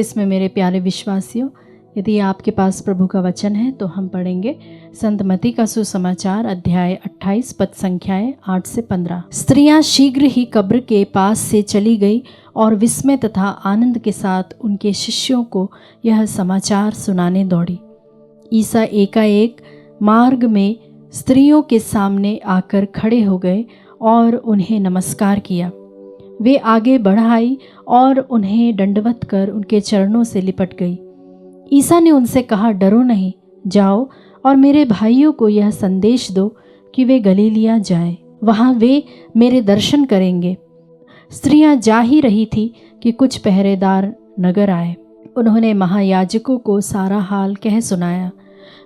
क्रिस्त में मेरे प्यारे विश्वासियों, यदि आपके पास प्रभु का वचन है तो हम पढ़ेंगे संत मत्ती का सुसमाचार अध्याय 28 पद संख्याएं 8 से 15। स्त्रियां शीघ्र ही कब्र के पास से चली गई और विस्मय तथा आनंद के साथ उनके शिष्यों को यह समाचार सुनाने दौड़ी। ईसा एकाएक मार्ग में स्त्रियों के सामने आकर खड़े हो गए और उन्हें नमस्कार किया। वे आगे बढ़ आई और उन्हें दंडवत कर उनके चरणों से लिपट गई। ईसा ने उनसे कहा, डरो नहीं, जाओ और मेरे भाइयों को यह संदेश दो कि वे गलीलिया जाएं, वहाँ वे मेरे दर्शन करेंगे। स्त्रियां जा ही रही थी कि कुछ पहरेदार नगर आए। उन्होंने महायाजकों को सारा हाल कह सुनाया।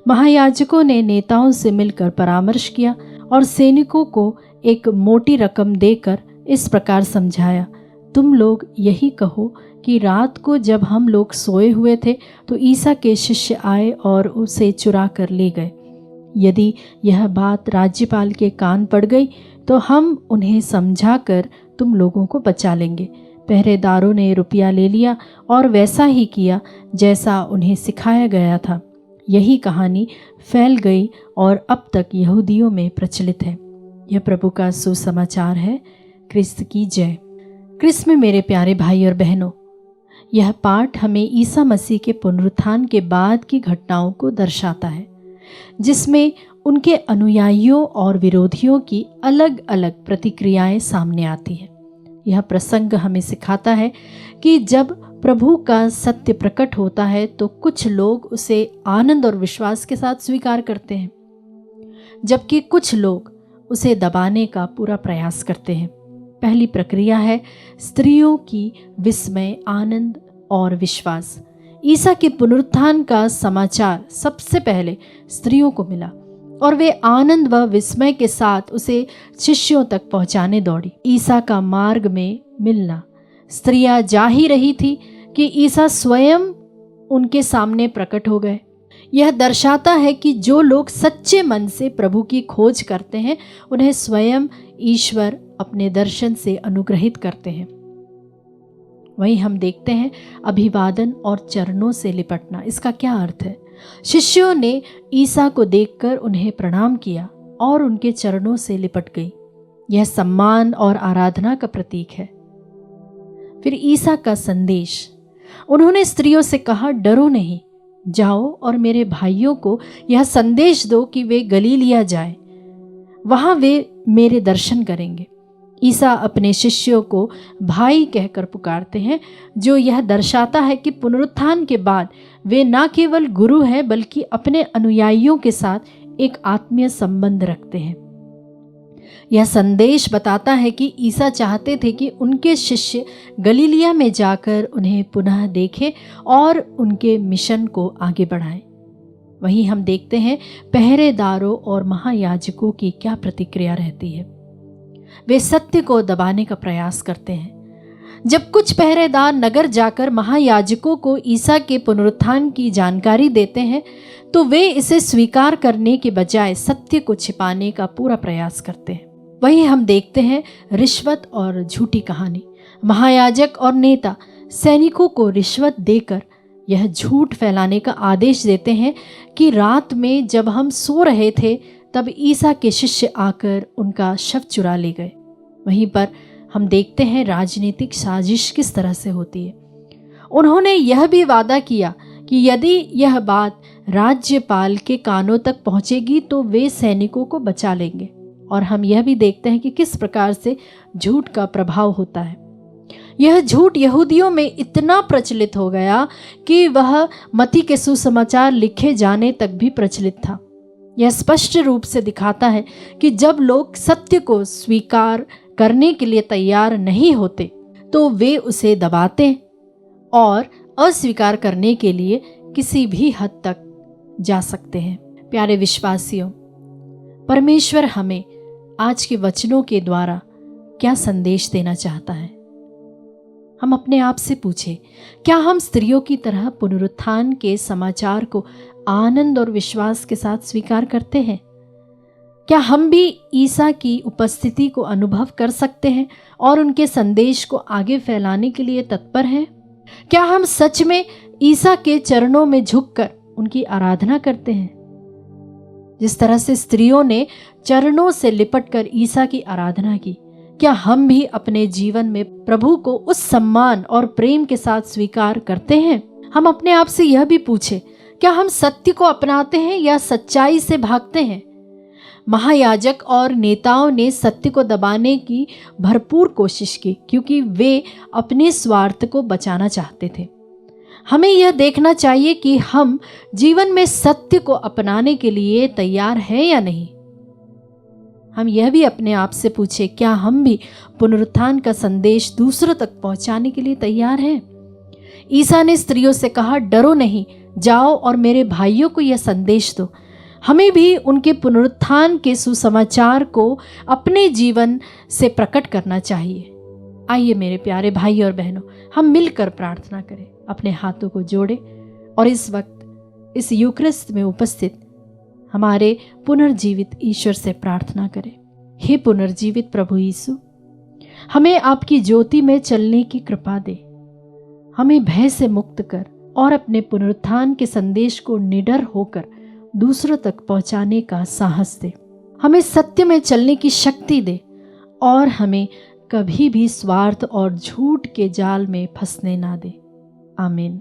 महायाजकों ने नेताओं से मिलकर परामर्श किया और सैनिकों को एक मोटी रकम देकर इस प्रकार समझाया, तुम लोग यही कहो कि रात को जब हम लोग सोए हुए थे तो ईसा के शिष्य आए और उसे चुरा कर ले गए। यदि यह बात राज्यपाल के कान पड़ गई तो हम उन्हें समझा कर तुम लोगों को बचा लेंगे। पहरेदारों ने रुपया ले लिया और वैसा ही किया जैसा उन्हें सिखाया गया था। यही कहानी फैल गई और अब तक यहूदियों में प्रचलित है। यह प्रभु का सुसमाचार है। क्रिस्त की जय। क्रिस्त में मेरे प्यारे भाई और बहनों, यह पाठ हमें ईसा मसीह के पुनरुत्थान के बाद की घटनाओं को दर्शाता है, जिसमें उनके अनुयायियों और विरोधियों की अलग अलग प्रतिक्रियाएं सामने आती हैं। यह प्रसंग हमें सिखाता है कि जब प्रभु का सत्य प्रकट होता है तो कुछ लोग उसे आनंद और विश्वास के साथ स्वीकार करते हैं, जबकि कुछ लोग उसे दबाने का पूरा प्रयास करते हैं। पहली प्रक्रिया है स्त्रियों की विस्मय, आनंद और विश्वास। ईसा के पुनरुत्थान का समाचार सबसे पहले स्त्रियों को मिला और वे आनंद व विस्मय के साथ उसे शिष्यों तक पहुंचाने दौड़ी। ईसा का मार्ग में मिलना। स्त्रियां जा ही रही थी कि ईसा स्वयं उनके सामने प्रकट हो गए। यह दर्शाता है कि जो लोग सच्चे मन से प्रभु की खोज करते हैं उन्हें स्वयं ईश्वर अपने दर्शन से अनुग्रहित करते हैं। वहीं हम देखते हैं अभिवादन और चरणों से लिपटना। इसका क्या अर्थ है? शिष्यों ने ईसा को देखकर उन्हें प्रणाम किया और उनके चरणों से लिपट गई। यह सम्मान और आराधना का प्रतीक है। फिर ईसा का संदेश। उन्होंने स्त्रियों से कहा, डरो नहीं, जाओ और मेरे भाइयों को यह संदेश दो कि वे गलीलिया जाएं, वहां वे मेरे दर्शन करेंगे। ईसा अपने शिष्यों को भाई कहकर पुकारते हैं, जो यह दर्शाता है कि पुनरुत्थान के बाद वे न केवल गुरु हैं बल्कि अपने अनुयायियों के साथ एक आत्मीय संबंध रखते हैं। यह संदेश बताता है कि ईसा चाहते थे कि उनके शिष्य गलीलिया में जाकर उन्हें पुनः देखें और उनके मिशन को आगे बढ़ाएं। वहीं हम देखते हैं पहरेदारों और महायाजकों की क्या प्रतिक्रिया रहती है। वे सत्य को दबाने का प्रयास करते हैं। जब कुछ पहरेदार नगर जाकर महायाजकों को ईसा के पुनरुत्थान की जानकारी देते हैं तो वे इसे स्वीकार करने के बजाय सत्य को छिपाने का पूरा प्रयास करते हैं। वहीं हम देखते हैं रिश्वत और झूठी कहानी। महायाजक और नेता सैनिकों को रिश्वत देकर यह झूठ फैलाने का आदेश देते हैं कि रात में जब हम सो रहे थे तब ईसा के शिष्य आकर उनका शव चुरा ले गए। वहीं पर हम देखते हैं राजनीतिक साजिश किस तरह से होती है। उन्होंने यह भी वादा किया कि यदि यह बात राज्यपाल के कानों तक पहुंचेगी तो वे सैनिकों को बचा लेंगे। और हम यह भी देखते हैं कि किस प्रकार से झूठ का प्रभाव होता है। यह झूठ यहूदियों में इतना प्रचलित हो गया कि वह मत्ती के सुसमाचार लिखे जाने तक भी प्रचलित था। यह स्पष्ट रूप से दिखाता है कि जब लोग सत्य को स्वीकार करने के लिए तैयार नहीं होते तो वे उसे दबाते और अस्वीकार करने के लिए किसी भी हद तक जा सकते हैं। प्यारे विश्वासियों, परमेश्वर हमें आज के वचनों के द्वारा क्या संदेश देना चाहता है? हम अपने आप से पूछें, क्या हम स्त्रियों की तरह पुनरुत्थान के समाचार को आनंद और विश्वास के साथ स्वीकार करते हैं? क्या हम भी ईसा की उपस्थिति को अनुभव कर सकते हैं और उनके संदेश को आगे फैलाने के लिए तत्पर हैं? क्या हम सच में ईसा के चरणों में झुककर उनकी आराधना करते हैं? जिस तरह से स्त्रियों ने चरणों से लिपटकर ईसा की आराधना की, क्या हम भी अपने जीवन में प्रभु को उस सम्मान और प्रेम के साथ स्वीकार करते हैं? हम अपने आप से यह भी पूछें, क्या हम सत्य को अपनाते हैं या सच्चाई से भागते हैं? महायाजक और नेताओं ने सत्य को दबाने की भरपूर कोशिश की, क्योंकि वे अपने स्वार्थ को बचाना चाहते थे। हमें यह देखना चाहिए कि हम जीवन में सत्य को अपनाने के लिए तैयार हैं या नहीं। हम यह भी अपने आप से पूछें, क्या हम भी पुनरुत्थान का संदेश दूसरों तक पहुंचाने के लिए तैयार हैं? ईसा ने स्त्रियों से कहा, डरो नहीं, जाओ और मेरे भाइयों को यह संदेश दो। हमें भी उनके पुनरुत्थान के सुसमाचार को अपने जीवन से प्रकट करना चाहिए। आइए मेरे प्यारे भाई और बहनों, हम मिलकर प्रार्थना करें, अपने हाथों को जोड़ें और इस वक्त इस यूक्रिस्ट में उपस्थित हमारे पुनर्जीवित ईश्वर से प्रार्थना करें। हे पुनर्जीवित प्रभु यीशु, हमें आपकी ज्योति में चलने की कृपा दे। हमें भय से मुक्त कर और अपने पुनरुत्थान के संदेश को निडर होकर दूसरों तक पहुंचाने का साहस दे। हमें सत्य में चलने की शक्ति दे और हमें कभी भी स्वार्थ और झूठ के जाल में फंसने ना दे। आमीन।